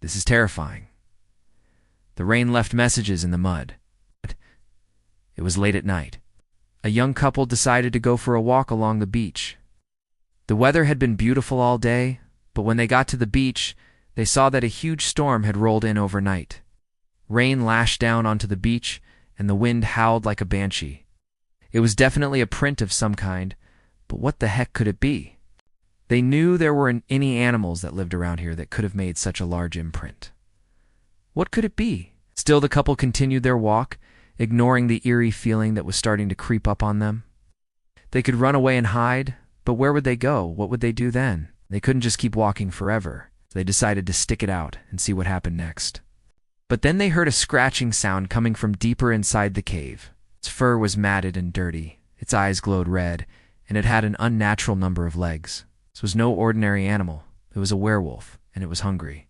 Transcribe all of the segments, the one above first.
This is terrifying. The rain left messages in the mud. It was late at night. A young couple decided to go for a walk along the beach. The weather had been beautiful all day, but when they got to the beach, they saw that a huge storm had rolled in overnight. Rain lashed down onto the beach, and the wind howled like a banshee. It was definitely a print of some kind, but what the heck could it be? They knew there weren't any animals that lived around here that could have made such a large imprint. What could it be? Still, the couple continued their walk, ignoring the eerie feeling that was starting to creep up on them. They could run away and hide, but where would they go? What would they do then? They couldn't just keep walking forever. So they decided to stick it out and see what happened next. But then they heard a scratching sound coming from deeper inside the cave. Its fur was matted and dirty, its eyes glowed red, and it had an unnatural number of legs. This was no ordinary animal. It was a werewolf, and it was hungry.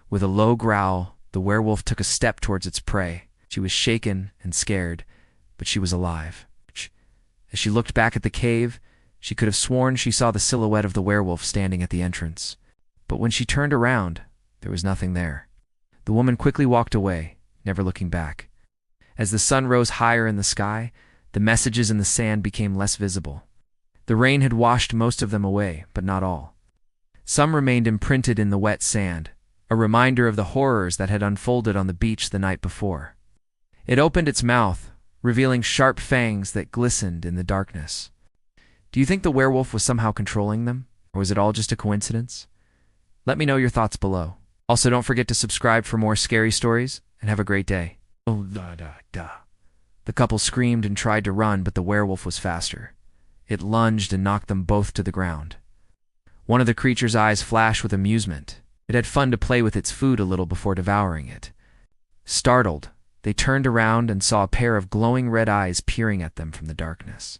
With a low growl, the werewolf took a step towards its prey. She was shaken and scared, but she was alive. As she looked back at the cave, she could have sworn she saw the silhouette of the werewolf standing at the entrance. But when she turned around, there was nothing there. The woman quickly walked away, never looking back. As the sun rose higher in the sky, the messages in the sand became less visible. The rain had washed most of them away, but not all. Some remained imprinted in the wet sand, a reminder of the horrors that had unfolded on the beach the night before. It opened its mouth, revealing sharp fangs that glistened in the darkness. Do you think the werewolf was somehow controlling them, or was it all just a coincidence? Let me know your thoughts below. Also, don't forget to subscribe for more scary stories, and have a great day. Oh, da. The couple screamed and tried to run, but the werewolf was faster. It lunged and knocked them both to the ground. One of the creature's eyes flashed with amusement. It had fun to play with its food a little before devouring it. Startled, they turned around and saw a pair of glowing red eyes peering at them from the darkness.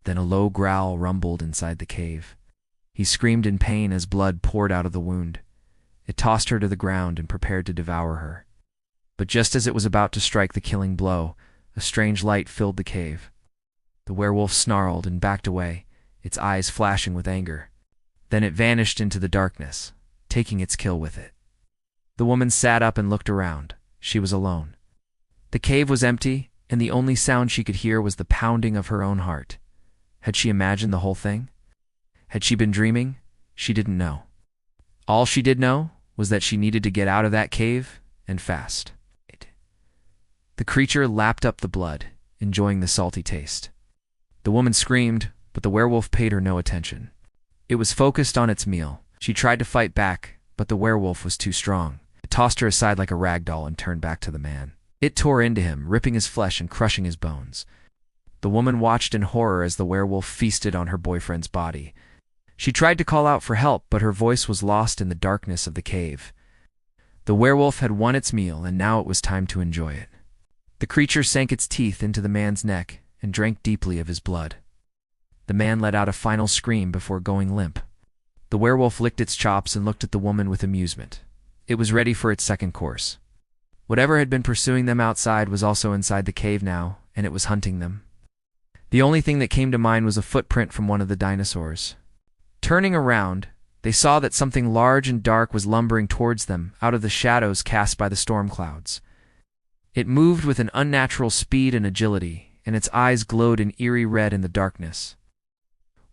Then a low growl rumbled inside the cave. He screamed in pain as blood poured out of the wound. It tossed her to the ground and prepared to devour her. But just as it was about to strike the killing blow, a strange light filled the cave. The werewolf snarled and backed away, its eyes flashing with anger. Then it vanished into the darkness, taking its kill with it. The woman sat up and looked around. She was alone. The cave was empty, and the only sound she could hear was the pounding of her own heart. Had she imagined the whole thing? Had she been dreaming? She didn't know. All she did know was that she needed to get out of that cave, and fast. The creature lapped up the blood, enjoying the salty taste. The woman screamed, but the werewolf paid her no attention. It was focused on its meal. She tried to fight back, but the werewolf was too strong. It tossed her aside like a rag doll and turned back to the man. It tore into him, ripping his flesh and crushing his bones. The woman watched in horror as the werewolf feasted on her boyfriend's body. She tried to call out for help, but her voice was lost in the darkness of the cave. The werewolf had won its meal, and now it was time to enjoy it. The creature sank its teeth into the man's neck and drank deeply of his blood. The man let out a final scream before going limp. The werewolf licked its chops and looked at the woman with amusement. It was ready for its second course. Whatever had been pursuing them outside was also inside the cave now, and it was hunting them. The only thing that came to mind was a footprint from one of the dinosaurs. Turning around, they saw that something large and dark was lumbering towards them out of the shadows cast by the storm clouds. It moved with an unnatural speed and agility, and its eyes glowed an eerie red in the darkness.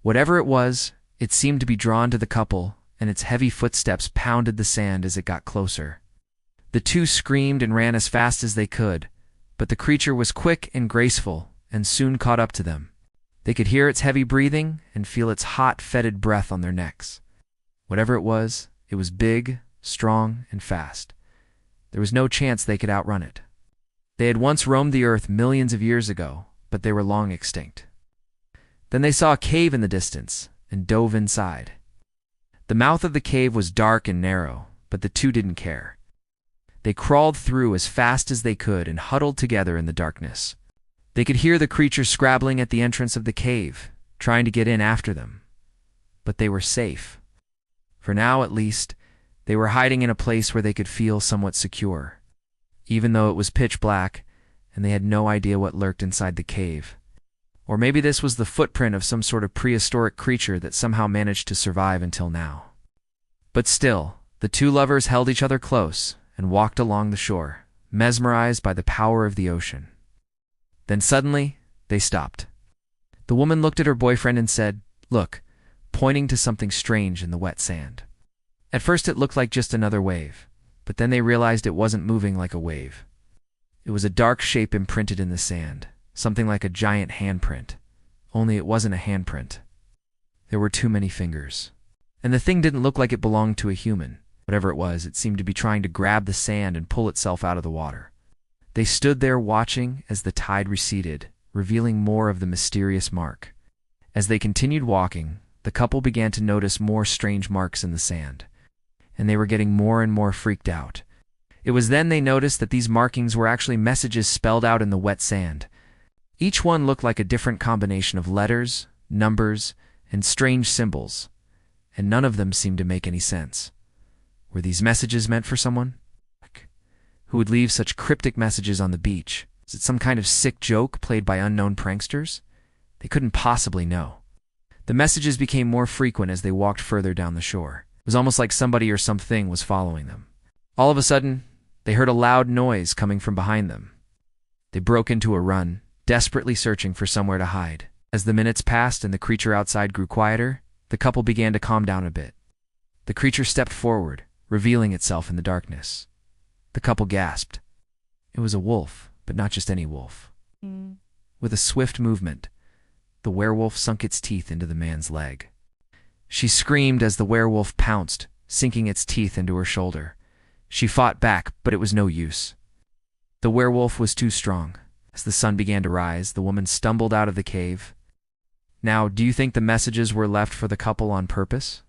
Whatever it was, it seemed to be drawn to the couple, and its heavy footsteps pounded the sand as it got closer. The two screamed and ran as fast as they could, but the creature was quick and graceful and soon caught up to them. They could hear its heavy breathing and feel its hot, fetid breath on their necks. Whatever it was big, strong, and fast. There was no chance they could outrun it. They had once roamed the earth millions of years ago, but they were long extinct. Then they saw a cave in the distance and dove inside. The mouth of the cave was dark and narrow, but the two didn't care. They crawled through as fast as they could and huddled together in the darkness. They could hear the creature scrabbling at the entrance of the cave, trying to get in after them. But they were safe. For now, at least, they were hiding in a place where they could feel somewhat secure, even though it was pitch black and they had no idea what lurked inside the cave. Or maybe this was the footprint of some sort of prehistoric creature that somehow managed to survive until now. But still, The two lovers held each other close and walked along the shore, mesmerized by the power of the ocean. Then suddenly, they stopped. The woman looked at her boyfriend and said, "Look," pointing to something strange in the wet sand. At first it looked like just another wave, but then they realized it wasn't moving like a wave. It was a dark shape imprinted in the sand, something like a giant handprint, only it wasn't a handprint. There were too many fingers. And the thing didn't look like it belonged to a human. Whatever it was, it seemed to be trying to grab the sand and pull itself out of the water. They stood there watching as the tide receded, revealing more of the mysterious mark. As they continued walking, the couple began to notice more strange marks in the sand, and they were getting more and more freaked out. It was then they noticed that these markings were actually messages spelled out in the wet sand. Each one looked like a different combination of letters, numbers, and strange symbols, and none of them seemed to make any sense. Were these messages meant for someone? Who would leave such cryptic messages on the beach? Was it some kind of sick joke played by unknown pranksters? They couldn't possibly know. The messages became more frequent as they walked further down the shore. It was almost like somebody or something was following them. All of a sudden, they heard a loud noise coming from behind them. They broke into a run, desperately searching for somewhere to hide. As the minutes passed and the creature outside grew quieter, the couple began to calm down a bit. The creature stepped forward, revealing itself in the darkness. The couple gasped. It was a wolf, but not just any wolf. With a swift movement, the werewolf sunk its teeth into the man's leg. She screamed as the werewolf pounced, sinking its teeth into her shoulder. She fought back, but it was no use. The werewolf was too strong. As the sun began to rise, the woman stumbled out of the cave. Now, do you think the messages were left for the couple on purpose?